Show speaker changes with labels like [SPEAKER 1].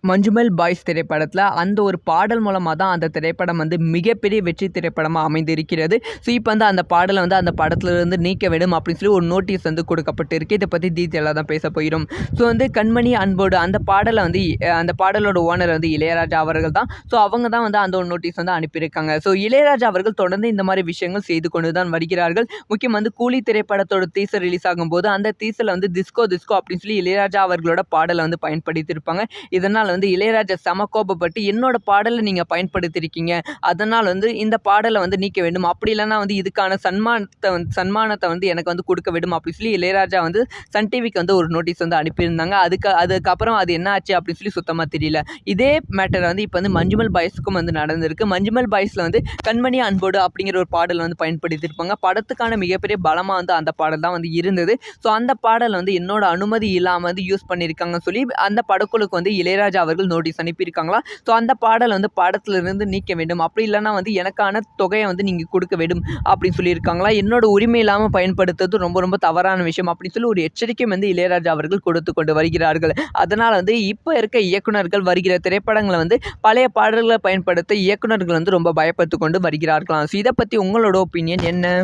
[SPEAKER 1] Manjummel boys திரைப்படத்தில் அந்த ஒரு பாடல் மூலமாக தான் அந்த திரைப்படம் வந்து மிகப்பெரிய வெற்றி திரைப்படமாக அமைந்திருக்கிறது. ஸோ இப்போ வந்து அந்த பாடலை வந்து அந்த படத்துலேருந்து நீக்க வேண்டும் அப்படின்னு சொல்லி ஒரு நோட்டீஸ் வந்து கொடுக்கப்பட்டிருக்கு. இதை பற்றி டீட்டெயிலாக தான் பேச போகிறோம். ஸோ வந்து கண்மணி அன்போடு அந்த பாடலை வந்து அந்த பாடலோட ஓனர் வந்து இளையராஜா அவர்கள் தான். ஸோ அவங்க தான் வந்து அந்த ஒரு நோட்டீஸ் வந்து அனுப்பியிருக்காங்க. ஸோ இளையராஜா அவர்கள் தொடர்ந்து இந்த மாதிரி விஷயங்கள் செய்து கொண்டு தான் வருகிறார்கள். முக்கியமாக வந்து கூலி திரைப்படத்தோட டீசர் ரிலீஸ் ஆகும்போது அந்த டீசரில் வந்து டிஸ்கோ டிஸ்கோ அப்படின்னு சொல்லி இளையராஜா அவர்களோட பாடலை வந்து பயன்படுத்தியிருப்பாங்க. இதனால் வந்து இளையராஜா செம கோபப்பட்டு என்னோட பாடலை நீங்கள் பயன்படுத்தியிருக்கீங்க, அதனால் வந்து இந்த பாடலை வந்து நீக்க வேண்டும், அப்படி இல்லைன்னா வந்து இதுக்கான சன்மானத்தை வந்து எனக்கு வந்து கொடுக்க வேண்டும் அப்படின்னு சொல்லி இளையராஜா வந்து சன் டிவிக்கு வந்து ஒரு நோட்டீஸ் வந்து அனுப்பியிருந்தாங்க. அதுக்கப்புறம் அது என்ன ஆச்சு அப்படின்னு சொல்லி சுத்தமாக தெரியல. இதே மேட்டர் வந்து இப்போ வந்து மஞ்சுமெல் பாய்ஸ்க்கும் வந்து நடந்திருக்கு. மஞ்சுமெல் பாய்ஸில் வந்து கண்மணி அன்போடு அப்படிங்கிற ஒரு பாடல் வந்து பயன்படுத்தியிருப்பாங்க. படத்துக்கான மிகப்பெரிய பலமாக வந்து அந்த பாடல் தான் வந்து இருந்தது. ஸோ அந்த பாடல் வந்து என்னோட அனுமதி இல்லாமல் வந்து யூஸ் பண்ணியிருக்காங்கன்னு சொல்லி அந்த படக்குழுக்கு வந்து இளையராஜா அவர்கள் நோட்டீஸ் அனுப்பியிருக்காங்களா. ஸோ அந்த பாடல் வந்து படத்திலிருந்து நீக்க வேண்டும், அப்படி இல்லைன்னா வந்து எனக்கான தொகையை வந்து நீங்கள் கொடுக்க வேண்டும் அப்படின்னு சொல்லியிருக்காங்களா. என்னோட உரிமை இல்லாமல் பயன்படுத்துறது ரொம்ப ரொம்ப தவறான விஷயம் அப்படின்னு சொல்லி ஒரு எச்சரிக்கை வந்து இளையராஜா அவர்கள் கொடுத்து கொண்டு வருகிறார்கள். அதனால் வந்து இப்போ இருக்க இயக்குனர்கள் வருகிற திரைப்படங்களை வந்து பழைய பாடல்களை பயன்படுத்த இயக்குனர்கள் வந்து ரொம்ப பயப்பட்டு கொண்டு வருகிறார்களாம். ஸோ இதை பற்றி உங்களோட ஒப்பீனியன் என்ன?